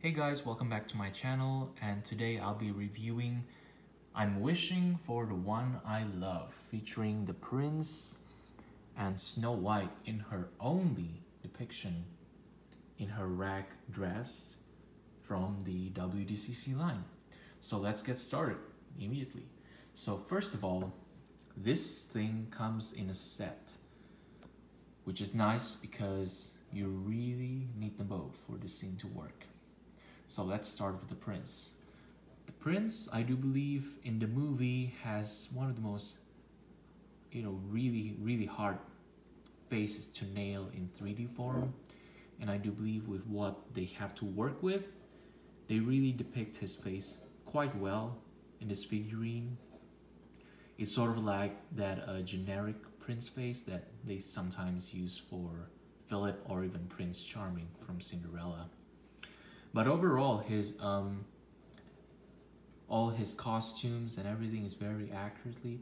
Hey guys, welcome back to my channel, and today I'll be reviewing I'm Wishing for the One I Love, featuring the prince and Snow White in her only depiction in her rag dress from the WDCC line. So let's get started immediately. So first of all, this thing comes in a set, which is nice because you really need them both for the scene to work. So let's start with the prince. The prince, I do believe, in the movie has one of the most, really hard faces to nail in 3D form. And I do believe with what they have to work with, they really depict his face quite well in this figurine. It's sort of like that generic prince face that they sometimes use for Philip or even Prince Charming from Cinderella. But overall, all his costumes and everything is very accurately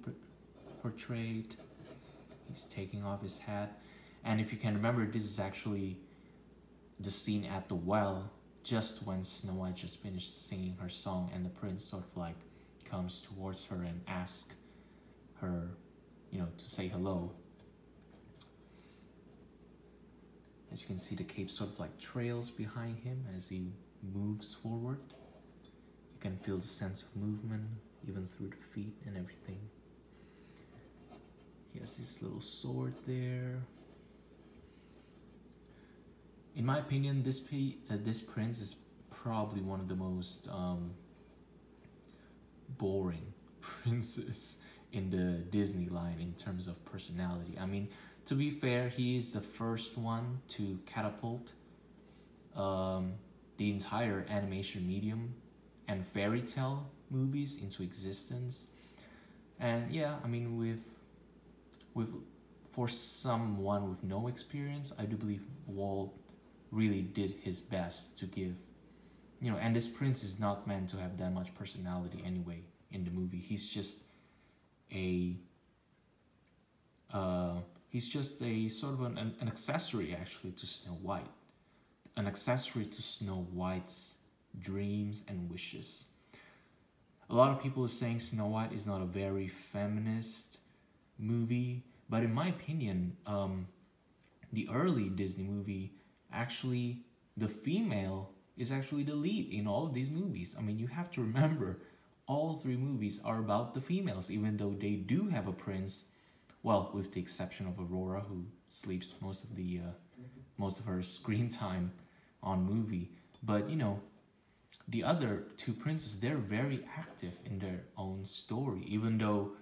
portrayed. He's taking off his hat. And if you can remember, this is actually the scene at the well, just when Snow White just finished singing her song and the prince sort of like comes towards her and asks her, to say hello. As you can see, the cape sort of like trails behind him as he moves forward. You can feel the sense of movement even through the feet and everything. He has his little sword there. In my opinion, this prince is probably one of the most boring princes in the Disney line in terms of personality. I mean, to be fair, he is the first one to catapult the entire animation medium and fairy tale movies into existence. And yeah, I mean, for someone with no experience, I do believe Walt really did his best to give, and this prince is not meant to have that much personality anyway in the movie. He's just a sort of an accessory actually to Snow White. An accessory to Snow White's dreams and wishes. A lot of people are saying Snow White is not a very feminist movie, but in my opinion, the early Disney movie, actually, the female is actually the lead in all of these movies. I mean, you have to remember, all three movies are about the females, even though they do have a prince. Well, with the exception of Aurora, who sleeps most of her screen time on movie. But the other two princes, they're very active in their own story, even though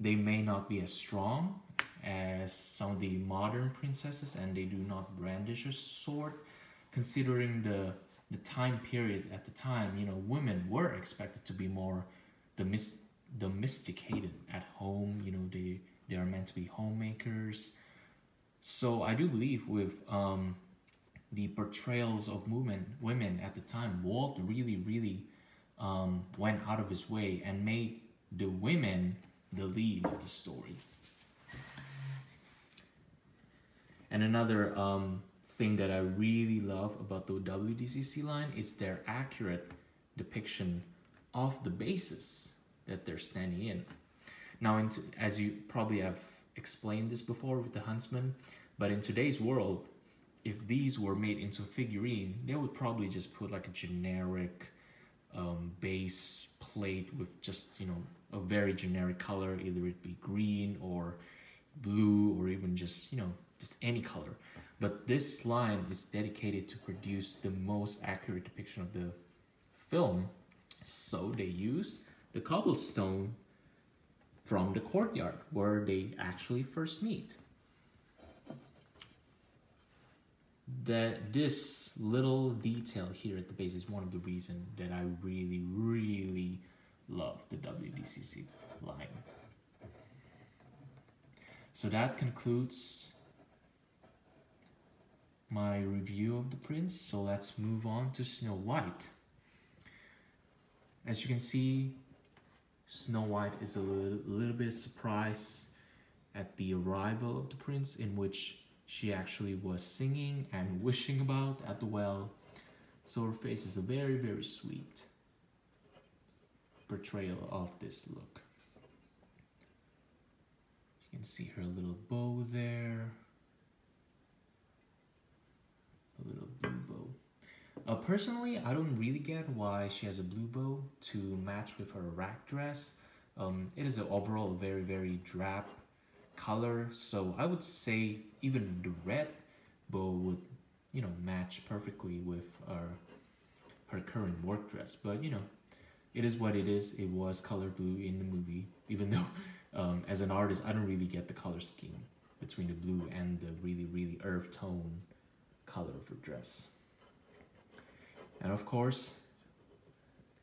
they may not be as strong as some of the modern princesses, and they do not brandish a sword. Considering the time period at the time, women were expected to be more domesticated at home. They are meant to be homemakers. So I do believe with the portrayals of women at the time, Walt really went out of his way and made the women the lead of the story. And another thing that I really love about the WDCC line is their accurate depiction of the bases that they're standing in. Now, as you probably have explained this before with the Huntsman, but in today's world, if these were made into a figurine, they would probably just put like a generic base plate with just, a very generic color, either it be green or blue or even just any color. But this line is dedicated to produce the most accurate depiction of the film, so they use the cobblestone from the courtyard where they actually first meet. This little detail here at the base is one of the reasons that I really love the WDCC line. So that concludes my review of the prince. So let's move on to Snow White. As you can see, Snow White is a little bit surprised at the arrival of the prince, in which she actually was singing and wishing about at the well. So her face is a very, very sweet portrayal of this look. You can see her little bow there. A little blue bow. Personally, I don't really get why she has a blue bow to match with her rack dress. It is overall a very, very drab color, so I would say even the red bow would, you know, match perfectly with her current work dress. But you know, it is what it is. It was color blue in the movie, even though as an artist I don't really get the color scheme between the blue and the really, really earth tone color of her dress. And of course,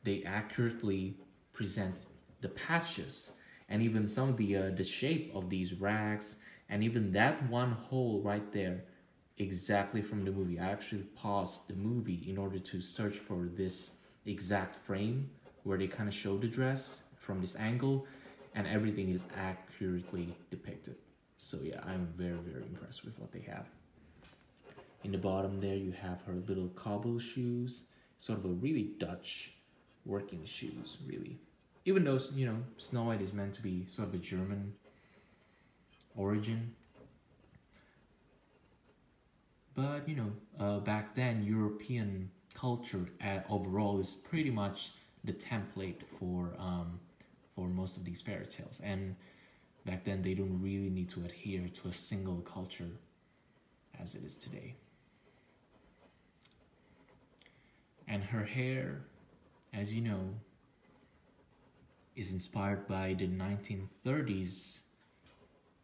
they accurately present the patches and even some of the shape of these rags, and even that one hole right there, exactly from the movie. I actually paused the movie in order to search for this exact frame where they kind of show the dress from this angle, and everything is accurately depicted. So yeah, I'm very, very impressed with what they have. In the bottom there, you have her little cobble shoes, sort of a really Dutch working shoes, really. Even though, you know, Snow White is meant to be sort of a German origin. But, you know, back then, European culture overall is pretty much the template for most of these fairy tales. And back then, they don't really need to adhere to a single culture as it is today. And her hair, as you know, is inspired by the 1930s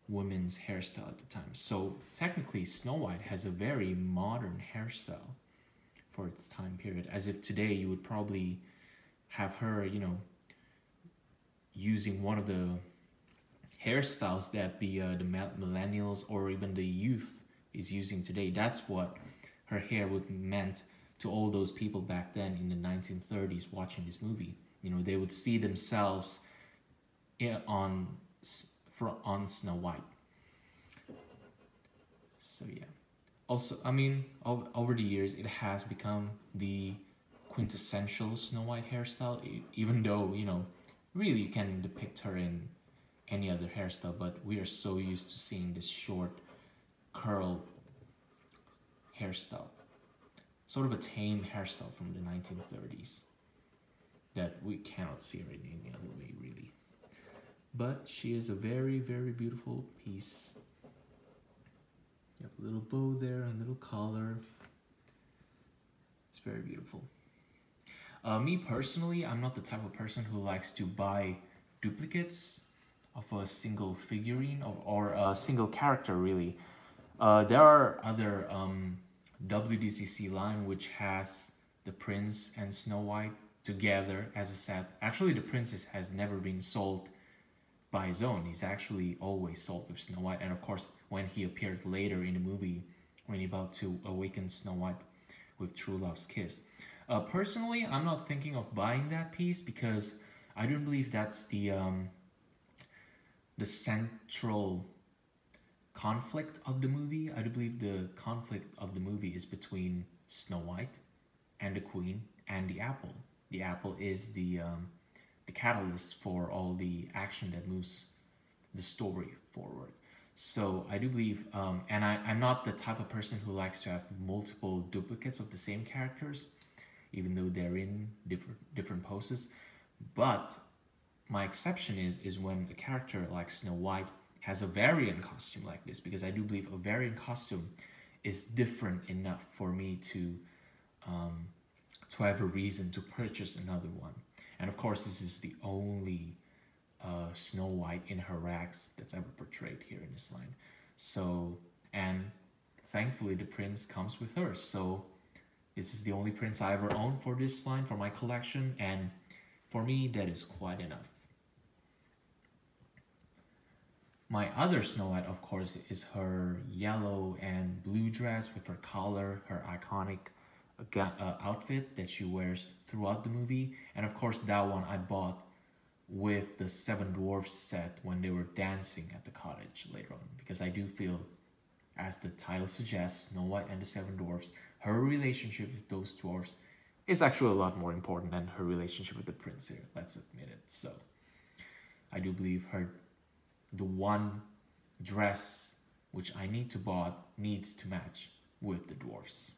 women's hairstyle at the time. So technically, Snow White has a very modern hairstyle for its time period, as if today you would probably have her, you know, using one of the hairstyles that the millennials or even the youth is using today. That's what her hair would meant to all those people back then in the 1930s watching this movie. You know, they would see themselves on Snow White. So yeah. Also, I mean, over the years, it has become the quintessential Snow White hairstyle, even though, you know, really you can depict her in any other hairstyle, but we are so used to seeing this short curl hairstyle. Sort of a tame hairstyle from the 1930s that we cannot see her in any other way, really. But she is a very, very beautiful piece. You have a little bow there, a little collar. It's very beautiful. Me personally, I'm not the type of person who likes to buy duplicates of a single figurine or a single character, really. There are other WDCC line which has the Prince and Snow White together as a set. Actually, the Prince has never been sold by his own. He's actually always sold with Snow White, and of course when he appeared later in the movie when he about to awaken Snow White with True Love's Kiss. Personally, I'm not thinking of buying that piece because I don't believe that's the central conflict of the movie. I do believe the conflict of the movie is between Snow White and the Queen and the Apple. The Apple is the catalyst for all the action that moves the story forward. So I do believe, and I'm not the type of person who likes to have multiple duplicates of the same characters, even though they're in different poses. But my exception is when a character like Snow White has a variant costume like this, because I do believe a variant costume is different enough for me to have a reason to purchase another one. And of course, this is the only Snow White in her rags that's ever portrayed here in this line. So, and thankfully the Prince comes with her. So this is the only Prince I ever owned for this line, for my collection. And for me, that is quite enough. My other Snow White, of course, is her yellow and blue dress with her collar, her iconic outfit that she wears throughout the movie. And of course, that one I bought with the Seven Dwarfs set when they were dancing at the cottage later on, because I do feel, as the title suggests, Snow White and the Seven Dwarfs, her relationship with those dwarfs is actually a lot more important than her relationship with the prince here. Let's admit it. So I do believe the one dress which I need to buy needs to match with the dwarfs.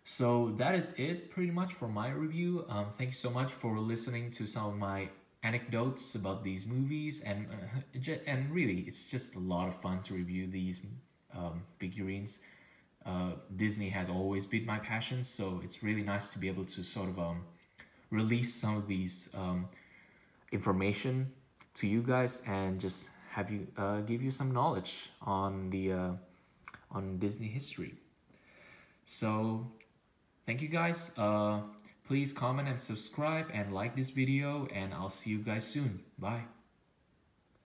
So that is it pretty much for my review. Thank you so much for listening to some of my anecdotes about these movies, and really it's just a lot of fun to review these figurines. Disney has always been my passion, so it's really nice to be able to sort of release some of these information to you guys and just have you give you some knowledge on the on Disney history. So thank you guys. Please comment and subscribe and like this video, and I'll see you guys soon. Bye.